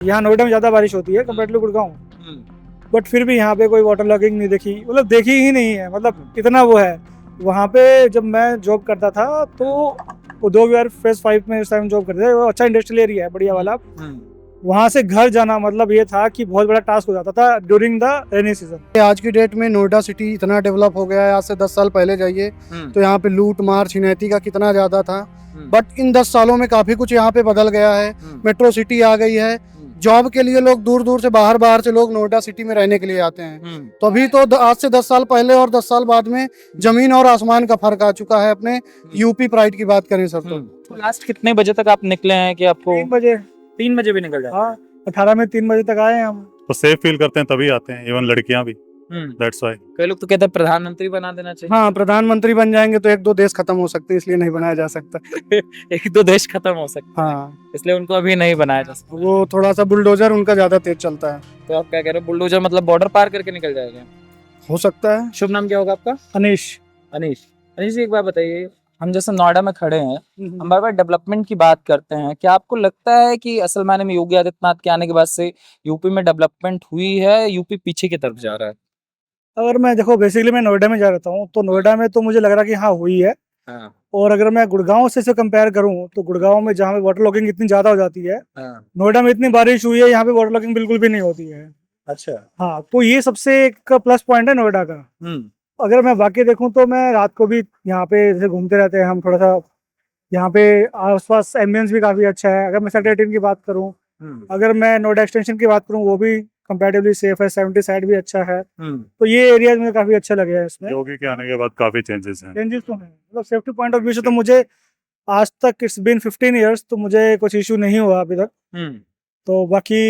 यहाँ नोएडा में ज़्यादा बारिश होती है कम्पेयर टू गुड़गांव, बट फिर भी यहाँ पे कोई वाटर लॉगिंग नहीं देखी, मतलब देखी ही नहीं है, मतलब इतना वो है। वहाँ पे जब मैं जॉब करता था तो वो 2000 फेज 5 में उस टाइम जॉब करते थे, वो अच्छा इंडस्ट्रियल एरिया है, बढ़िया वाला। वहाँ से घर जाना मतलब ये था कि बहुत बड़ा टास्क हो जाता था ड्यूरिंग द रेनी सीजन। आज की डेट में नोएडा सिटी इतना डेवलप हो गया है, आज से 10 साल पहले जाइए तो यहाँ पे लूट मार छिनैती का कितना ज्यादा था, बट इन 10 सालों में काफी कुछ यहाँ पे बदल गया है। मेट्रो सिटी आ गई है, जॉब के लिए लोग दूर दूर से बाहर से लोग नोएडा सिटी में रहने के लिए आते हैं। तो अभी तो आज से 10 साल पहले और 10 साल बाद में जमीन और आसमान का फर्क आ चुका है। अपने यूपी प्राइड की बात करें सर तो लास्ट कितने बजे तक आप निकले हैं कि आपको 3 बजे भी निकल जाए? हाँ, 18 में 3 बजे तक आए हैं हम। तो सेफ फील करते हैं तभी आते हैं, इवन लड़कियां भी। दैट्स व्हाई कई लोग तो कहते हैं प्रधानमंत्री बना देना चाहिए। हाँ, प्रधानमंत्री बन जाएंगे तो एक दो देश खत्म हो सकते हैं, इसलिए नहीं बनाया जा सकता। एक दो देश खत्म हो सकता है, हाँ, इसलिए उनको अभी नहीं बनाया जा सकता। वो थोड़ा सा बुलडोजर उनका ज्यादा तेज चलता है। तो आप क्या कह रहे हो, बुलडोजर मतलब बॉर्डर पार करके निकल जाएगा? हो सकता है। शुभ नाम क्या होगा आपका? अनीश। अनीश। अनीश जी, एक बात बताइए, हम जैसे नोएडा में खड़े हैं, हम बार बार डेवलपमेंट की बात करते हैं, क्या आपको लगता है कि असल मायने में योगी आदित्यनाथ के आने के बाद से यूपी में डेवलपमेंट हुई है, यूपी पीछे की तरफ जा रहा है? अगर मैं देखो बेसिकली मैं नोएडा में जा रहता हूँ, तो नोएडा में तो मुझे लग रहा है कि हाँ हुई है। हाँ, और अगर मैं गुड़गांव से इसे कंपेयर करूँ तो गुड़गांव में जहाँ पे वाटर लॉगिंग इतनी ज्यादा हो जाती है, हाँ। नोएडा में इतनी बारिश हुई है, यहाँ पे वाटर लॉगिंग बिल्कुल भी नहीं होती है। अच्छा। हाँ, तो ये सबसे एक प्लस पॉइंट है नोएडा का। अगर मैं बाकी देखूं तो मैं रात को भी यहाँ पे जैसे घूमते रहते हैं हम, थोड़ा सा यहाँ पे आसपास एम्बियंस भी काफी अच्छा है। अगर मैं सेक्टर 18 की बात करूँ, अगर मैं नोएडा एक्सटेंशन की बात करूँ, वो भी कंपैरेटिवली सेफ है, 70 साइड भी अच्छा है। तो ये एरिया मुझे काफी अच्छा लगे हैं। इसमें योगी के आने के बाद काफी चेंजेस हैं। चेंजेस तो हैं, मतलब सेफ्टी पॉइंट ऑफ व्यू से तो मुझे आज तक इट्स बिन 15 ईयर्स तो मुझे कुछ इशू नहीं हुआ अभी तक। तो बाकी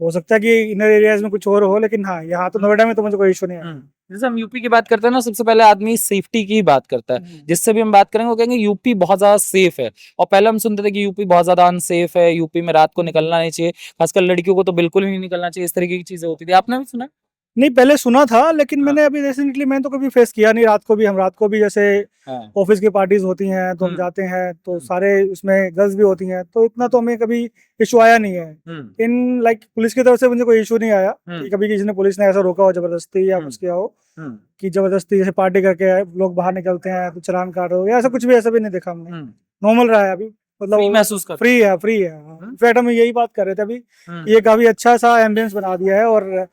हो सकता है कि इनर एरियाज में कुछ और हो, लेकिन हाँ यहाँ तो नोएडा में तो मुझे कोई इशू नहीं है। जैसे हम यूपी की बात करते हैं ना, सबसे पहले आदमी सेफ्टी की ही बात करता है। जिससे भी हम बात करेंगे वो कहेंगे यूपी बहुत ज्यादा सेफ है, और पहले हम सुनते थे कि यूपी बहुत ज्यादा अनसेफ है, यूपी में रात को निकलना नहीं चाहिए, खासकर लड़कियों को तो बिल्कुल ही नहीं निकलना चाहिए, इस तरीके की चीजें होती थी। आपने भी सुना? नहीं, पहले सुना था, लेकिन मैंने अभी रिसेंटली मैंने तो कभी फेस किया नहीं। रात को भी जैसे ऑफिस की पार्टीज होती हैं तो हम जाते हैं, तो सारे उसमें गर्ल्स भी होती हैं, तो इतना तो हमें कभी इशू आया नहीं है। इन लाइक पुलिस की तरफ से मुझे कोई इशू नहीं आया कि कभी किसी ने पुलिस ने ऐसा रोका हो जबरदस्ती या कुछ किया हो कि जबरदस्ती जैसे पार्टी करके लोग बाहर निकलते हैं तो चलान काट रहे हो या ऐसा कुछ भी, ऐसा भी नहीं देखा हमने। नॉर्मल रहा है अभी, मतलब महसूस कर फ्री है, फ्री है। इनफैक्ट हम यही बात कर रहे थे अभी, ये काफी अच्छा सा एम्बियंस बना दिया है, और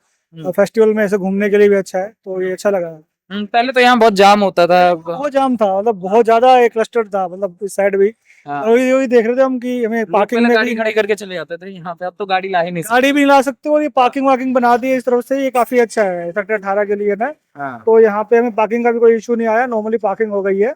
फेस्टिवल में ऐसे घूमने के लिए भी अच्छा है, तो ये अच्छा लगा। पहले तो यहाँ बहुत जाम होता था, बहुत जाम था, मतलब बहुत ज्यादा एक क्लस्टर था, मतलब इस साइड भी। और वही देख रहे थे हम कि हमें पार्किंग में गाड़ी खड़ी करके चले जाते थे यहाँ पे, अब तो गाड़ी ला ही नहीं सकते। गाड़ी भी ला सकते हो, और ये पार्किंग वार्किंग बना दी है इस तरफ से, ये काफी अच्छा है सेक्टर 18 के लिए ना। तो यहाँ पे हमें पार्किंग का भी कोई इशू नहीं आया, नॉर्मली पार्किंग हो गई है,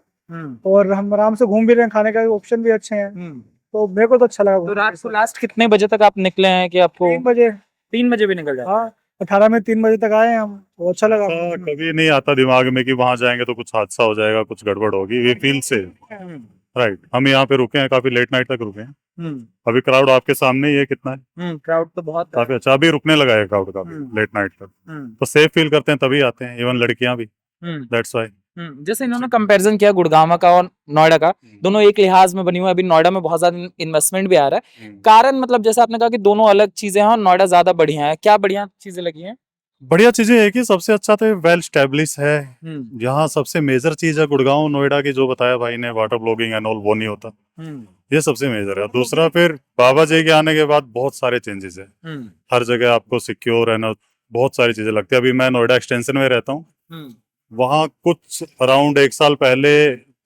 और हम आराम से घूम भी रहे हैं, खाने का ऑप्शन भी अच्छे हैं, तो मेरे को तो अच्छा लगा। तो रात को लास्ट कितने बजे तक आप निकले हैं कि आपको? 3 बजे भी निकल जाए? हाँ, 18 में 3 बजे तक आए हैं हम, तो अच्छा लगा। कभी नहीं आता दिमाग में कि वहां जाएंगे तो कुछ हादसा हो जाएगा, कुछ गड़बड़ होगी। वी फील से राइट। हम यहाँ पे रुके हैं, काफी लेट नाइट तक रुके हैं। अभी क्राउड आपके सामने ही है, कितना है? क्राउड तो बहुत काफी अच्छा, अभी रुकने लगा है क्राउड काफी लेट नाइट तक। तो सेफ फील करते हैं तभी आते हैं, इवन लड़कियां भी। That's why. जैसे इन्होंने कंपैरिजन किया गुड़गांव का और नोएडा का, दोनों एक लिहाज में बनी हुई है। अभी नोएडा में बहुत ज्यादा इन्वेस्टमेंट भी आ रहा है, कारण मतलब जैसे आपने कहा कि दोनों अलग चीजें हैं और नोएडा ज्यादा बढ़िया है, क्या बढ़िया चीजें लगी हैं? बढ़िया चीजें है कि सबसे अच्छा तो वेल स्टैब्लिश है। यहाँ सबसे मेजर चीज है गुड़गांव नोएडा की, जो बताया भाई ने, वाटर ब्लॉगिंग एंड ऑल, वो नहीं होता। ये सबसे मेजर है। दूसरा फिर बाबा जी के आने के बाद बहुत सारे चेंजेस है, हर जगह आपको सिक्योर रहना, बहुत सारी चीजें लगती है। अभी मैं नोएडा एक्सटेंशन में रहता हूँ, वहाँ कुछ अराउंड 1 साल पहले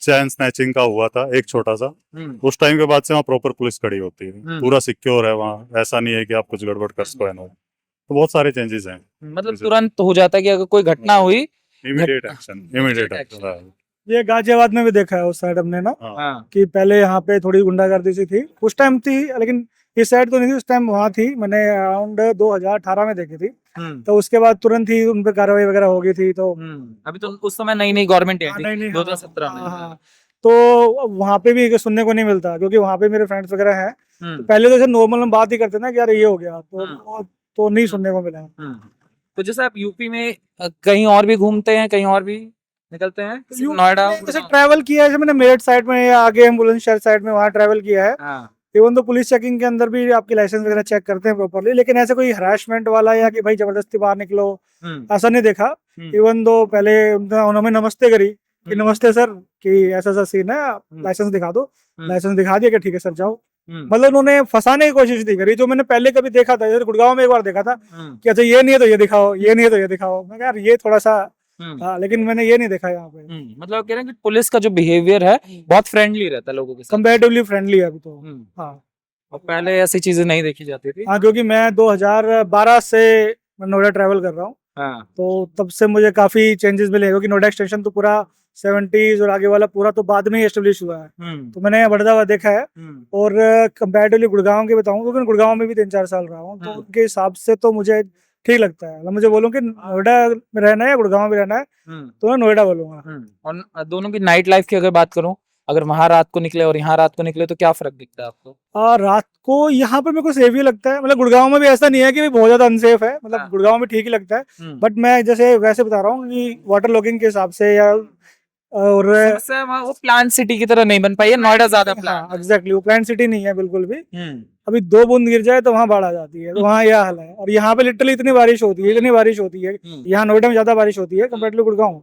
चैन स्नैचिंग का हुआ था, एक छोटा सा। उस टाइम के बाद से वहाँ प्रॉपर पुलिस खड़ी होती है, पूरा सिक्योर है वहाँ, ऐसा नहीं है कि आप कुछ गड़बड़ कर सको। तो बहुत सारे चेंजेस हैं, मतलब तुरंत हो जाता है कि अगर कोई घटना हुई, इमीडिएट एक्शन। ये गाजियाबाद में भी देखा है उस साइड हमने ना, कि पहले यहाँ पे थोड़ी गुंडागर्दी सी थी, उस टाइम थी, लेकिन इस साइड तो नहीं थी उस टाइम, वहाँ थी। मैंने अराउंड 2018 में देखी थी, तो उसके बाद तुरंत ही उन पे कार्रवाई वगैरह हो गई थी। तो अभी तो उस समय नई नई गवर्नमेंट है, 2017 में। हाँ, तो वहाँ पे भी सुनने को नहीं मिलता, क्योंकि वहाँ पे मेरे फ्रेंड्स वगैरह हैं। तो पहले तो नॉर्मल हम बात ही करते ना कि यार ये हो गया, तो नहीं सुनने को मिला। तो जैसे आप यूपी में कहीं और भी घूमते हैं, कहीं और भी निकलते हैं? नोएडा जैसे ट्रैवल किया है, जैसे मैंने मेरठ साइड में या आगे हम बुलंदशहर साइड में वहाँ ट्रैवल किया है। इवन तो पुलिस चेकिंग के अंदर भी आपकी लाइसेंस वगैरह चेक करते हैं प्रॉपरली, लेकिन ऐसे कोई हरासमेंट वाला या कि भाई जबरदस्ती बाहर निकलो ऐसा नहीं देखा। इवन तो पहले उन्होंने नमस्ते करी कि नमस्ते सर, कि ऐसा ऐसा सीन है, लाइसेंस दिखा दो। लाइसेंस दिखा दिया कि ठीक है सर जाओ। मतलब उन्होंने फंसाने की कोशिश नहीं करी, जो मैंने पहले कभी देखा था, जैसे गुड़गांव में एक बार देखा था कि अच्छा ये नहीं है तो ये दिखाओ, ये नहीं है तो ये दिखाओ। मैं कहा यार ये थोड़ा सा हाँ, लेकिन मैंने ये नहीं देखा यहाँ पे। मतलब कह रहे हैं कि पुलिस का जो बिहेवियर है बहुत फ्रेंडली रहता है लोगों के साथ, कंपैरेटिवली फ्रेंडली है अभी तो। हाँ, और पहले ऐसी चीजें नहीं देखी जाती थी। हाँ, क्योंकि मैं 2012 से नोएडा ट्रैवल कर रहा हूँ, हाँ। तो तब से मुझे काफी चेंजेस मिले, क्योंकि नोएडा एक्सटेंशन तो पूरा 70s और आगे वाला पूरा तो बाद में ही एस्टेब्लिश हुआ है, तो मैंने यहाँ बढ़ता हुआ देखा है। और कंपैरेटिवली गुड़गांव के बताऊँ, क्योंकि मैं गुड़गांव में भी 3-4 साल रहा हूँ, तो उनके हिसाब से तो मुझे ठीक लगता है। मुझे बोलूँ कि नोएडा में रहना है या गुड़गांव में रहना है, तो मैं नोएडा बोलूंगा। और दोनों की नाइट लाइफ की अगर बात करूं, अगर वहां रात को निकले और यहाँ रात को निकले तो क्या फर्क दिखता है आपको? रात को यहाँ पे मेरे को सेफ ही लगता है। मतलब गुड़गांव में भी ऐसा नहीं है कि बहुत ज्यादा अनसेफ है, मतलब गुड़गांव में ठीक ही लगता है। बट मैं जैसे वैसे बता रहा हूँ कि वाटर लॉगिंग के हिसाब से या और वो प्लान सिटी की तरह नहीं बन पाई है, नोएडा ज्यादा प्लान। एग्जैक्टली, वो प्लान सिटी नहीं है बिल्कुल भी। अभी 2 बूंद गिर जाए तो वहाँ बाढ़ आ जाती है, तो वहाँ यह हाल है। और यहाँ पे लिटरली इतनी बारिश होती है, इतनी बारिश होती है। यहाँ नोएडा में ज्यादा बारिश होती है कंपेयर टू गुड़गांव,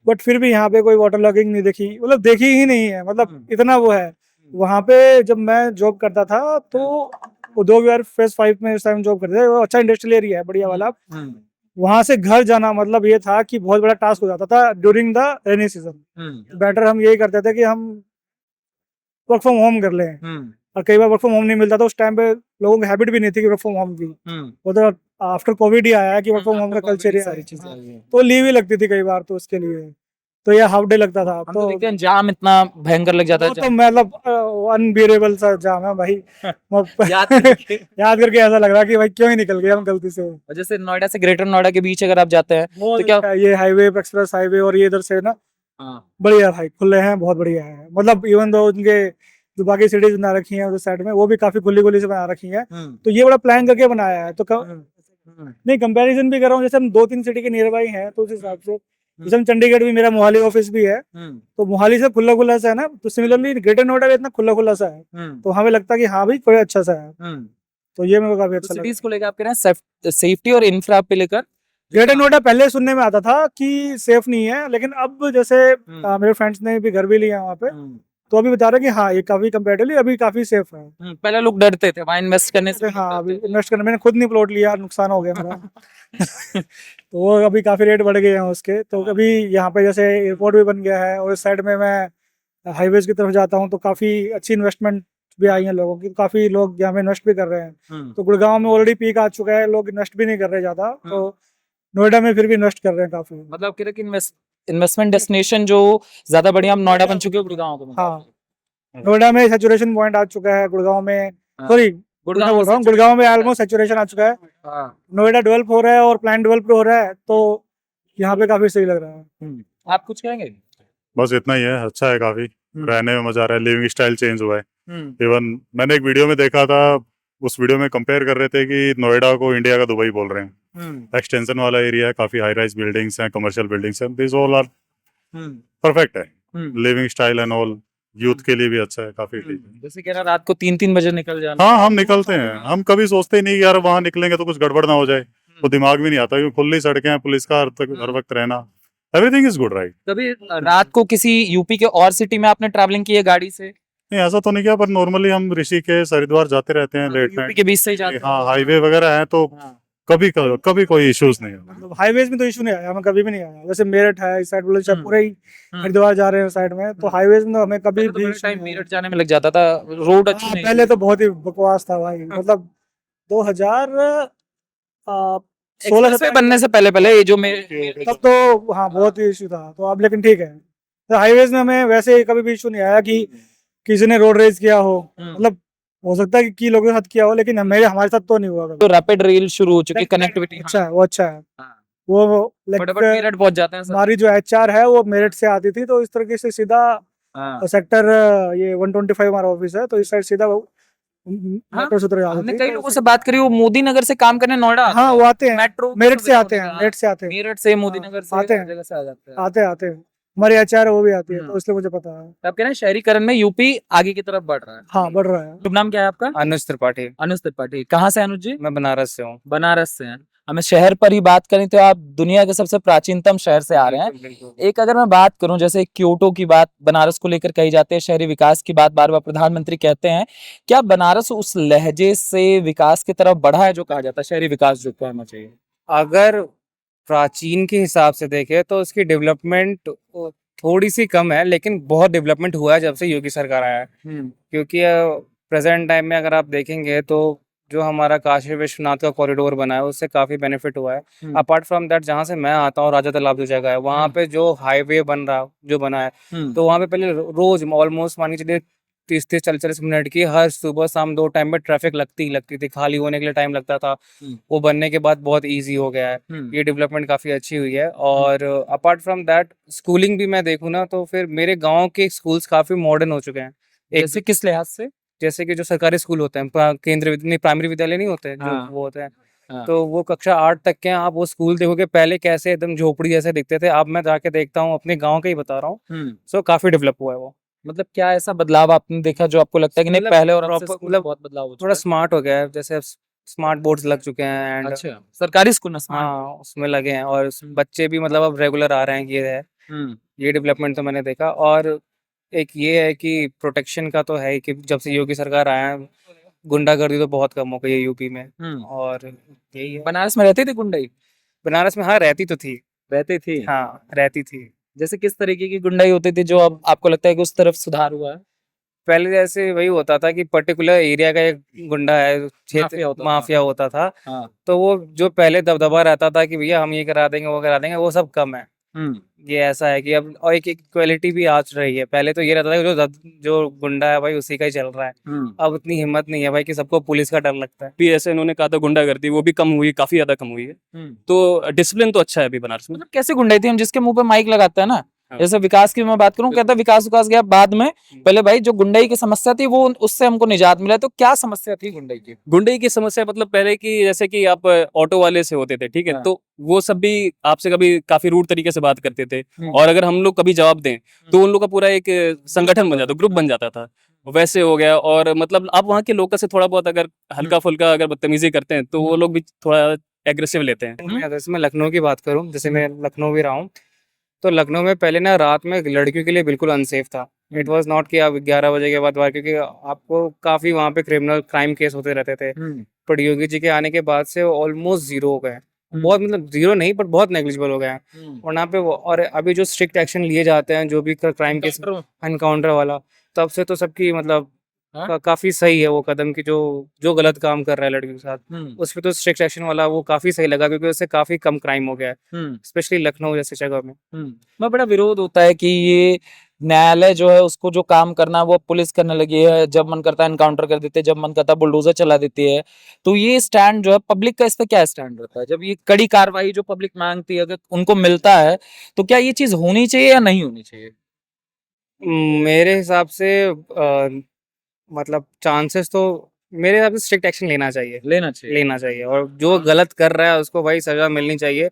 बट फिर भी यहाँ पे कोई वाटर लॉगिंग नहीं देखी, मतलब देखी ही नहीं है। मतलब इतना वो है। वहाँ पे जब मैं जॉब करता था तो उद्योग विहार फेज 5 में उस टाइम जॉब करते थे, वो अच्छा इंडस्ट्रियल एरिया है, बढ़िया वाला। वहां से घर जाना मतलब ये था कि बहुत बड़ा टास्क हो जाता था during the rainy season. Better हम यही करते थे कि हम वर्क फ्रॉम होम कर लें, और कई बार वर्क फ्रॉम होम नहीं मिलता था। उस टाइम पे लोगों की हैबिट भी नहीं थी कि वर्क फ्रॉम होम की, वो तो आफ्टर कोविड ही आया है कि वर्क फ्रॉम होम का कल्चर है, तो लीव ही लगती थी कई बार तो उसके लिए, तो ये हाफ डे लगता था। तो देखते हैं जाम इतना भयंकर लग जाता है, तो मतलब अनबियरेबल सा जाम है भाई। याद याद करके ऐसा लग रहा है कि भाई क्यों ही निकल गए हम गलती से। जैसे नोएडा से ग्रेटर नोएडा के बीच अगर आप जाते हैं तो क्या ये हाईवे एक्सप्रेस हाईवे और ये इधर से ना बढ़िया भाई खुले हैं, बहुत बढ़िया है। मतलब इवन दो उनके जो बाकी सिटीज बना रखी हैं उस साइड में, वो भी काफी खुली खुली से बना रखी हैं, तो ये बड़ा प्लान करके बनाया है। तो नहीं, कंपैरिजन भी कर रहा हूँ, जैसे हम 2-3 सिटी के नियर बाई हैं, तो उस हिसाब से जैसे हम चंडीगढ़ भी, मेरा मोहाली ऑफिस भी है, तो मोहाली से खुला खुला सा है ना, तो सिमिलरली ग्रेटर नोएडा भी इतना खुला खुला सा है, तो हमें लगता है कि हाँ भाई कोई अच्छा सा है। तो ये मेरे को काफी अच्छा लगा। सिटीज को लेकर आप कह रहे हैं सेफ्टी और इंफ्रा पे लेकर, ग्रेटर नोएडा पहले सुनने में आता था कि सेफ नहीं है, लेकिन अब जैसे मेरे फ्रेंड्स ने भी घर भी लिया वहाँ पे, तो अभी बता रहे कि हाँ ये काफी कंपेरेटिवली अभी काफी सेफ है। पहले लोग डरते थे वहाँ इन्वेस्ट करने से। हाँ, अभी इन्वेस्ट करने, मैंने खुद नहीं प्लॉट लिया, नुकसान हो गया मेरा। तो वो अभी काफी रेट बढ़ गए हैं उसके। तो अभी यहाँ पे जैसे एयरपोर्ट भी बन गया है, और इस साइड में मैं हाईवेज की तरफ जाता हूँ, तो काफी अच्छी इन्वेस्टमेंट भी आई है लोगों की, काफी लोग यहाँ पे इन्वेस्ट भी कर रहे हैं। तो गुड़गांव में ऑलरेडी पीक आ चुका है, लोग इन्वेस्ट भी नहीं कर रहे ज्यादा, तो नोएडा में फिर भी इन्वेस्ट कर रहे हैं काफी। मतलब कह रहे कि इन्वेस्टमेंट डेस्टिनेशन जो ज्यादा बढ़िया हम नोएडा बन चुके हैं गुड़गांव को। हाँ, नोएडा में सैचुरेशन पॉइंट आ चुका है, गुड़गांव में सॉरी गुड़गांव बोल रहा हूँ, गुड़गांव में ऑलमोस्ट सैचुरेशन आ चुका है। नोएडा डेवलप हो रहा है और प्लान डेवलप हो रहा है, तो यहाँ पे काफी सही लग रहा है। आप कुछ कहेंगे? बस इतना ही है, अच्छा है, काफी रहने में मजा आ रहा है, लिविंग स्टाइल चेंज हुआ है। इवन मैंने एक वीडियो में देखा था, उस वीडियो में कंपेयर कर रहे थे कि नोएडा को इंडिया का दुबई बोल रहे हैं। एक्सटेंशन वाला एरिया है, काफी हाई राइज बिल्डिंग्स हैं, कमर्शियल बिल्डिंग्स हैं, दिस ऑल आर परफेक्ट है। Living style and all youth के लिए भी अच्छा है, काफी ठीक है। जैसे कह रहा रात को 3-3 बजे निकल जाना। हाँ, हम निकलते हैं, हम कभी सोचते ही नहीं कि यार वहां निकलेंगे तो कुछ गड़बड़ ना हो जाए, तो दिमाग भी नहीं आता, क्योंकि खुली सड़कें हैं, पुलिस का हर वक्त रहना, एवरीथिंग इज गुड राइट। कभी रात को किसी यूपी के और सिटी में आपने ट्रैवलिंग की है गाड़ी से? नहीं, ऐसा तो नहीं किया, पर नॉर्मली हम ऋषिकेश हरिद्वार जाते रहते हैं लेट यूपी नाइट के बीच से ही जाते हैं। हाँ, हाईवे वगैरह है, तो कभी कोई इश्यूज नहीं है। मतलब हाईवेज में तो इशू नहीं आया, हमें कभी भी नहीं आया। जैसे मेरठ है इस साइड, बोले पूरा ही हरिद्वार जा रहे हैं साइड में, तो हाईवेज में तो हमें कभी भी टाइम मेरठ जाने में लग जाता था, रोड अच्छी नहीं। पहले तो बहुत ही बकवास था भाई, मतलब 2016 से बनने से पहले ये जो तब तो हाँ बहुत ही इशू था। तो अब लेकिन ठीक है, तो हाईवेज में हमें वैसे कभी भी इशू नहीं आया कि किसी ने रोड रेज किया हो। मतलब हो सकता है कि लोगों के साथ किया हो, लेकिन हमारे साथ तो नहीं हुआ कभी। तो रैपिड रेल शुरू हो चुकी है, कनेक्टिविटी अच्छा है, वो अच्छा है। वो मेरठ पहुंच जाते हैं। हमारी जो HR है वो मेरठ से आती थी, तो इस तरीके से सीधा सेक्टर ये 125 हमारा ऑफिस है, तो इस साइड सीधा मेट्रो से हमने कई लोगों से बात करी, वो मोदी नगर से काम करने नोएडा। हाँ, वो आते हैं, मेट्रो मेरठ से आते हैं, मेरठ से मेरठ से मोदी नगर से आते हैं, जगह से आ जाते हैं। आते हैं। हमारे आचार्य वो भी आती है, तो इसलिए मुझे पता है। तो आप कह रहे हैं शहरीकरण में यूपी आगे की तरफ बढ़ रहा है। हाँ, बढ़ रहा है। शुभ नाम क्या है आपका? अनुज त्रिपाठी। अनुज त्रिपाठी। कहाँ से अनुज जी? मैं बनारस से हूँ। बनारस से हैं। हमें शहर पर ही बात करें तो आप दुनिया के सबसे प्राचीनतम शहर से आ रहे हैं। बिल्कुल। एक अगर मैं बात करूं, जैसे क्योटो की बात बनारस को लेकर कही जाती है, शहरी विकास की बात बार बार प्रधानमंत्री कहते हैं, क्या बनारस उस लहजे से विकास की तरफ बढ़ा है जो कहा जाता है शहरी विकास जो कहना चाहिए? अगर प्राचीन के हिसाब से देखें तो उसकी डेवलपमेंट थोड़ी सी कम है, लेकिन बहुत डेवलपमेंट हुआ है जब से योगी सरकार आया है। क्योंकि प्रेजेंट टाइम में अगर आप देखेंगे तो जो हमारा काशी विश्वनाथ का कॉरिडोर बना है उससे काफी बेनिफिट हुआ है। अपार्ट फ्रॉम दैट, जहाँ से मैं आता हूँ, राजा तालाब जो जगह है वहाँ पे जो हाईवे बना है तो वहाँ पे पहले रोज ऑलमोस्ट मान के चलिए 30-40 मिनट की हर सुबह शाम 2 टाइम में ट्रैफिक लगती थी, खाली होने के लिए टाइम लगता था। वो बनने के बाद बहुत इजी हो गया है। ये डेवलपमेंट काफी अच्छी हुई है। और अपार्ट फ्रॉम दैट, स्कूलिंग भी मैं देखूँ ना तो फिर मेरे गाँव के स्कूल्स काफी मॉडर्न हो चुके हैं। जैसे किस लिहाज से? जैसे कि जो सरकारी स्कूल होते हैं, प्राइमरी विद्यालय नहीं होते जो वो होते हैं, हाँ। तो वो कक्षा 8 तक के हैं। आप वो स्कूल देखोगे पहले कैसे एकदम झोपड़ी जैसे दिखते थे, अब मैं जाके देखता हूँ, अपने गांव का ही बता रहा हूँ। सो काफी डेवलप हुआ है वो। मतलब क्या ऐसा बदलाव आपने देखा जो आपको लगता है कि नहीं मतलब पहले और अब से proper- स्कूल में बहुत बदलाव हो चुका थोड़ा है? स्मार्ट हो गया है, जैसे स्मार्ट बोर्ड्स लग चुके हैं एंड अच्छा, सरकारी स्कूल में स्मार्ट। हाँ उसमें लगे हैं, और बच्चे भी मतलब अब रेगुलर आ रहे हैं। ये डेवलपमेंट तो मैंने देखा। और एक ये है कि प्रोटेक्शन का तो है ही कि जब से योगी सरकार आया है, गुंडागर्दी तो बहुत कम हो गई है यूपी में। और यही है। बनारस में रहते थे गुंडाई? बनारस में हाँ रहती तो थी। रहते थे। हाँ रहती थी। जैसे किस तरीके की गुंडाई होती थी जो अब आपको लगता है कि उस तरफ सुधार हुआ है? पहले जैसे वही होता था कि पर्टिकुलर एरिया का एक गुंडा है, माफिया होता था। माफिया होता था। हाँ। तो वो जो पहले दबदबा रहता था कि भैया हम ये करा देंगे वो करा देंगे, वो सब कम है। ये ऐसा है कि अब और एक इक्वलिटी भी आ रही है। पहले तो ये रहता था कि जो गुंडा है भाई उसी का ही चल रहा है। अब उतनी हिम्मत नहीं है भाई कि सबको पुलिस का डर लगता है। भी ऐसे इन्होंने कहा था गुंडागर्दी, वो भी कम हुई, काफी ज्यादा कम हुई है। तो डिसिप्लिन तो अच्छा है अभी बनारस में। मतलब कैसे गुंडाई थी? हम जिसके मुंह पे माइक लगाते हैं ना, हाँ। जैसे विकास की मैं बात करूं, कहता है विकास गया बाद में, पहले भाई जो गुंडाई की समस्या थी वो उससे हमको निजात मिला। तो क्या समस्या थी गुंडाई की? गुंडई की समस्या मतलब पहले की जैसे कि आप ऑटो वाले से होते थे, ठीक है, हाँ। तो वो सब भी आपसे कभी काफी रूड तरीके से बात करते थे, और अगर हम लोग कभी जवाब दें तो उन लोग का पूरा एक संगठन बन जाता, ग्रुप बन जाता था, वैसे हो गया। और मतलब आप वहाँ के लोकल से थोड़ा बहुत अगर हल्का फुल्का अगर बदतमीजी करते हैं तो वो लोग भी थोड़ा एग्रेसिव लेते हैं। अगर मैं लखनऊ की बात करूं, जैसे मैं लखनऊ भी रहा हूँ, तो लखनऊ में पहले ना रात में लड़कियों के लिए बिल्कुल अनसेफ था। इट वाज नॉट कि आप 11 बजे के बाद बाहर, क्योंकि आपको काफी वहाँ पे क्राइम केस होते रहते थे। पर योगी जी के आने के बाद से ऑलमोस्ट जीरो हो गए। बहुत मतलब जीरो नहीं, पर बहुत नेग्लिजिबल हो गए हैं। और यहाँ पे और अभी जो स्ट्रिक्ट एक्शन लिए जाते हैं जो भी क्राइम केस, एनकाउंटर वाला, तब से तो सबकी मतलब काफी सही है वो कदम की जो गलत काम कर रहा है लड़कियों के साथ, उस पे तो स्ट्रिक्ट एक्शन वाला वो काफी सही लगा, क्योंकि उससे काफी कम क्राइम हो गया है, स्पेशली लखनऊ जैसे जगह में। मैं बड़ा विरोध होता है कि ये न्यायालय जो है उसको जो काम करना है वो पुलिस करने लगी है। जब मन करता है एनकाउंटर कर देते हैं, जब मन करता है बुलडोजर चला देती है। तो ये स्टैंड जो है पब्लिक का, इस पे क्या स्टैंड रहता है? जब ये कड़ी कार्रवाई जो पब्लिक मांगती है अगर उनको मिलता है तो क्या ये चीज होनी चाहिए या नहीं होनी चाहिए? मेरे हिसाब से मतलब चांसेस तो मेरे हिसाब से स्ट्रिक्ट एक्शन लेना चाहिए, और जो गलत कर रहा है उसको भाई सजा मिलनी चाहिए,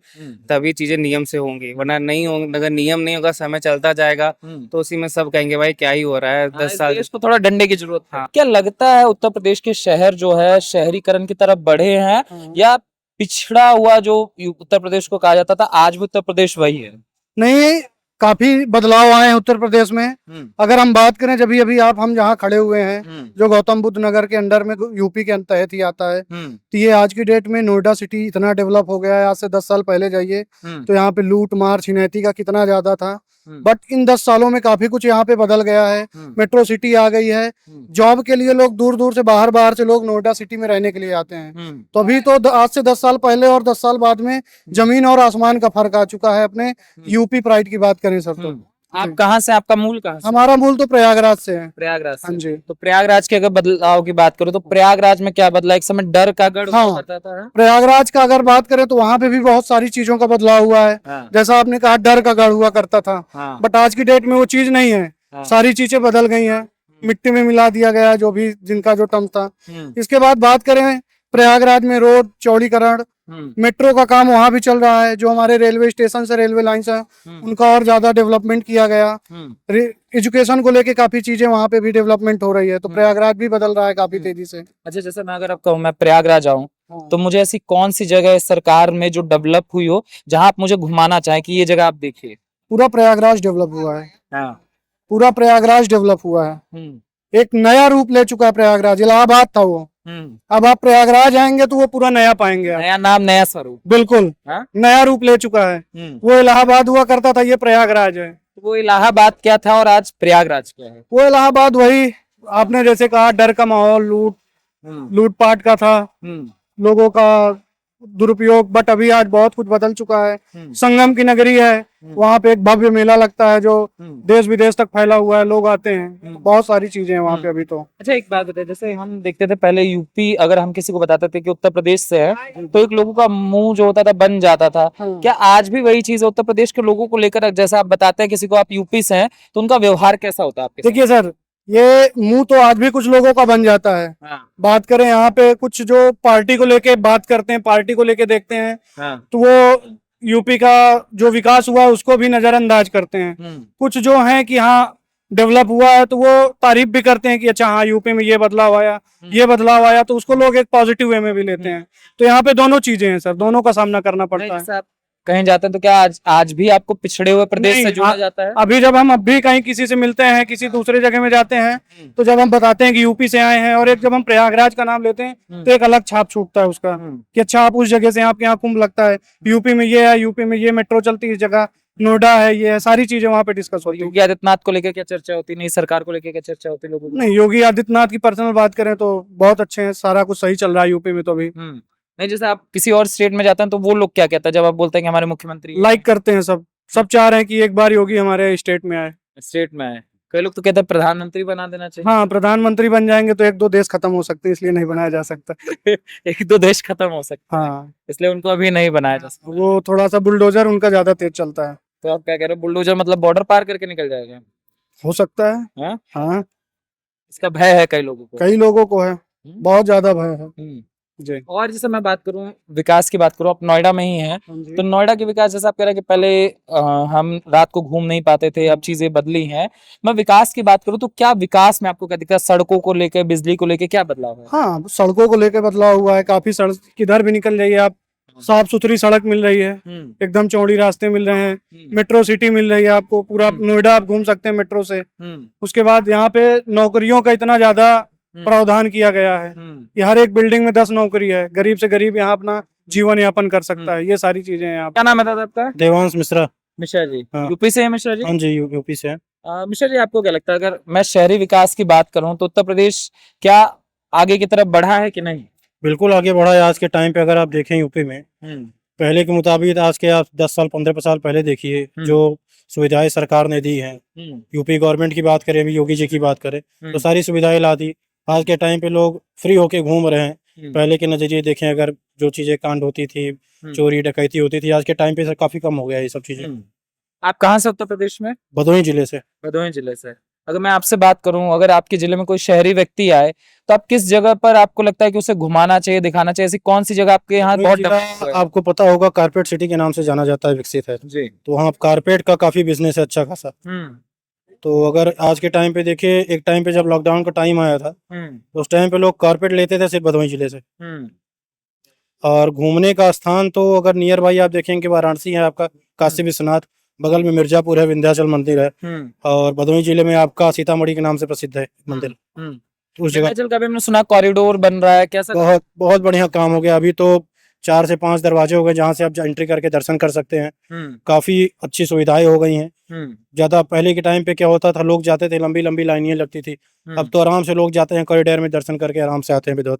तभी चीजें नियम से होंगी। वरना नहीं होंगी, अगर नियम नहीं होगा, समय चलता जाएगा तो उसी में सब कहेंगे भाई क्या ही हो रहा है, 10 साल। इसको थोड़ा डंडे की जरूरत है। हाँ। क्या लगता है उत्तर प्रदेश के शहर जो है शहरीकरण की तरफ बढ़े हैं या पिछड़ा हुआ जो उत्तर प्रदेश को कहा जाता था आज भी उत्तर प्रदेश वही है? नहीं, काफी बदलाव आए हैं उत्तर प्रदेश में। अगर हम बात करें जब अभी हम जहाँ खड़े हुए हैं, जो गौतम बुद्ध नगर के अंडर में यूपी के तहत ही आता है, तो ये आज की डेट में नोएडा सिटी इतना डेवलप हो गया है। आज से 10 साल पहले जाइए तो यहाँ पे लूट मार छिनैती का कितना ज्यादा था, बट इन 10 सालों में काफी कुछ यहाँ पे बदल गया है। मेट्रो सिटी आ गई है, जॉब के लिए लोग दूर दूर से बाहर से लोग नोएडा सिटी में रहने के लिए आते हैं। तो अभी तो आज से 10 साल पहले और 10 साल बाद में जमीन और आसमान का फर्क आ चुका है। अपने यूपी प्राइड की बात करें सर, तो आप कहाँ से, आपका मूल कहाँ से? हमारा मूल तो प्रयागराज से है। प्रयागराज से। हाँ जी। तो प्रयागराज के अगर बदलाव की बात करो तो प्रयागराज में क्या बदला? एक समय डर का गढ़ हाँ। हुआ करता था। प्रयागराज का अगर बात करें तो वहाँ पे भी बहुत सारी चीजों का बदलाव हुआ है। हाँ। जैसा आपने कहा डर का गढ़ हुआ करता था, हाँ। बट आज की डेट में वो चीज नहीं है। हाँ। सारी चीजें बदल गई हैं, मिट्टी में मिला दिया गया जो भी जिनका जो टर्म था। इसके बाद बात करें प्रयागराज में रोड चौड़ीकरण, मेट्रो का काम वहाँ भी चल रहा है। जो हमारे रेलवे स्टेशन से रेलवे लाइन है उनका और ज्यादा डेवलपमेंट किया गया। एजुकेशन को लेके काफी चीजें वहाँ पे भी डेवलपमेंट हो रही है, तो प्रयागराज भी बदल रहा है काफी तेजी से। अच्छा, जैसे मैं अगर आपको मैं प्रयागराज आऊँ तो मुझे ऐसी कौन सी जगह है सरकार में जो डेवलप हुई हो जहाँ आप मुझे घुमाना चाहें कि ये जगह आप देखिए? पूरा प्रयागराज डेवलप हुआ है, हाँ। पूरा प्रयागराज डेवलप हुआ है। एक नया रूप ले चुका है प्रयागराज। इलाहाबाद था वो, अब आप प्रयागराज आएंगे तो वो पूरा नया पाएंगे आप। नया नाम नया स्वरूप। बिल्कुल हाँ? नया रूप ले चुका है। वो इलाहाबाद हुआ करता था, ये प्रयागराज है। वो इलाहाबाद क्या था और आज प्रयागराज क्या है? वो इलाहाबाद वही आपने जैसे कहा, डर का माहौल, लूटपाट का था, लोगों का दुरुपयोग, बट अभी आज बहुत कुछ बदल चुका है। संगम की नगरी है, वहाँ पे एक भव्य मेला लगता है जो देश विदेश तक फैला हुआ है, लोग आते हैं, बहुत सारी चीजें हैं वहाँ पे अभी तो। अच्छा, एक बात बताइए, जैसे हम देखते थे पहले यूपी, अगर हम किसी को बताते थे कि उत्तर प्रदेश से है तो एक लोगों का मुंह जो होता था बन जाता था। क्या आज भी वही चीज है उत्तर प्रदेश के लोगों को लेकर? जैसा आप बताते हैं किसी को आप यूपी से हैं तो उनका व्यवहार कैसा होता है आपके साथ? देखिए सर, ये मुंह तो आज भी कुछ लोगों का बन जाता है। बात करें यहाँ पे कुछ जो पार्टी को लेके बात करते हैं, पार्टी को लेके देखते हैं, तो वो यूपी का जो विकास हुआ है उसको भी नजरअंदाज करते हैं। कुछ जो हैं कि हाँ डेवलप हुआ है तो वो तारीफ भी करते हैं कि अच्छा हाँ यूपी में ये बदलाव आया, ये बदलाव आया, तो उसको लोग एक पॉजिटिव वे में भी लेते हैं। तो यहाँ पे दोनों चीजें हैं सर, दोनों का सामना करना पड़ता है। कहीं जाते हैं तो क्या आज भी आपको पिछड़े हुए प्रदेश से जोड़ा जाता है? अभी जब हम अभी कहीं किसी से मिलते हैं, किसी दूसरे जगह में जाते हैं, तो जब हम बताते हैं कि यूपी से आए हैं और एक जब हम प्रयागराज का नाम लेते हैं तो एक अलग छाप छूटता है उसका कि अच्छा आप उस जगह से, आपके यहाँ कुंभ लगता है, यूपी में ये है, यूपी में ये मेट्रो चलती है, इस जगह नोएडा है, ये है, सारी चीजें वहाँ पे डिस्कस होती है। योगी आदित्यनाथ को लेकर क्या चर्चा होती? नई सरकार को लेकर क्या चर्चा होती लोगों की? नहीं, योगी आदित्यनाथ की पर्सनल बात करें तो बहुत अच्छे हैं, सारा कुछ सही चल रहा है यूपी में तो अभी। नहीं, जैसे आप किसी और स्टेट में जाते हैं तो वो लोग क्या कहते हैं जब आप बोलते हैं कि हमारे मुख्यमंत्री? लाइक करते हैं, सब चाह रहे हैं कि एक बार योगी हमारे स्टेट में आए। स्टेट में आए। कई लोग तो कहते हैं प्रधानमंत्री बना देना चाहिए। हाँ, प्रधानमंत्री बन जाएंगे तो एक दो देश खत्म हो सकते हैं, इसलिए नहीं बनाया जा सकता। एक दो देश खत्म हो सकता है, हाँ, इसलिए उनको अभी नहीं बनाया जा सकता। वो थोड़ा सा बुलडोजर उनका ज्यादा तेज चलता है। तो आप क्या कह रहे हो, बुलडोजर मतलब बॉर्डर पार करके निकल जाएगा? हो सकता है। हाँ? हाँ, इसका भय है कई लोगों को। कई लोगों को है, बहुत ज्यादा भय है जी। और जैसे मैं बात करूं विकास की बात करूं, आप नोएडा में ही हैं, तो नोएडा के विकास जैसे आप कह रहे हैं कि पहले हम रात को घूम नहीं पाते थे, अब चीजें बदली हैं। मैं विकास की बात करूं तो क्या विकास में आपको क्या दिखता है? सड़कों को लेकर, बिजली को लेकर क्या बदलाव है? हाँ, सड़कों को लेकर बदलाव हुआ है काफी। सड़क किधर भी निकल जाइए आप, साफ सुथरी सड़क मिल रही है, एकदम चौड़ी रास्ते मिल रहे हैं, मेट्रो सिटी मिल रही है आपको, पूरा नोएडा आप घूम सकते हैं मेट्रो से। उसके बाद यहाँ पे नौकरियों का इतना ज्यादा प्रावधान किया गया है कि हर एक बिल्डिंग में 10 नौकरी है, गरीब से गरीब यहाँ अपना जीवन यापन कर सकता है। ये सारी चीजें हैं। क्या नाम है दादा आपका? देवांश मिश्रा। मिश्रा जी, हाँ। यूपी से है मिश्रा जी? हाँ जी, यूपी से है। मिश्रा जी, आपको क्या लगता है अगर मैं शहरी विकास की बात करूं तो उत्तर प्रदेश क्या आगे की तरफ बढ़ा है कि नहीं? बिल्कुल आगे बढ़ा है। आज के टाइम पे अगर आप देखें यूपी में पहले के मुताबिक आज के आप 10 साल 15 साल पहले देखिए जो सुविधाएं सरकार ने दी हैं, यूपी गवर्नमेंट की बात करें, अभी योगी जी की बात करें तो सारी सुविधाएं ला दी। आज के टाइम पे लोग फ्री होके घूम रहे हैं। पहले के नजरिए देखें, अगर जो चीजें कांड होती थी, चोरी डकैती होती थी, आज के टाइम पे काफी कम हो गया ये सब चीजें। आप कहाँ से उत्तर प्रदेश में? भदोही जिले से। भदोही जिले से। अगर मैं आपसे बात करूं, अगर आपके जिले में कोई शहरी व्यक्ति आए तो आप किस जगह पर आपको लगता है कि उसे घुमाना चाहिए, दिखाना चाहिए? ऐसी कौन सी जगह आपके यहाँ बहुत जिला आपको पता होगा कारपेट सिटी के नाम से जाना जाता है, विकसित है जी। तो वहाँ कारपेट का काफी बिजनेस है अच्छा खासा। तो अगर आज के टाइम पे देखिए, एक टाइम पे जब लॉकडाउन का टाइम आया था तो उस टाइम पे लोग कारपेट लेते थे सिर्फ भदोही जिले से। और घूमने का स्थान तो अगर नियर बाई आप देखेंगे वाराणसी है आपका, काशी विश्वनाथ, बगल में मिर्जापुर है, विंध्याचल मंदिर है, और भदोही जिले में आपका सीतामढ़ी के नाम से प्रसिद्ध है मंदिर। तो उस जगह का भी हमने सुना कॉरिडोर बन रहा है, कैसा? बहुत बहुत बढ़िया काम हो गया। अभी तो 4 से 5 दरवाजे हो गए जहाँ से आप एंट्री करके दर्शन कर सकते हैं। काफी अच्छी सुविधाएं हो गई हैं। ज्यादा पहले के टाइम पे क्या होता था, लोग जाते थे लंबी लंबी लाइनें लगती थी, अब तो आराम से लोग जाते हैं कॉरिडोर में दर्शन करके आराम से आते हैं विदाउट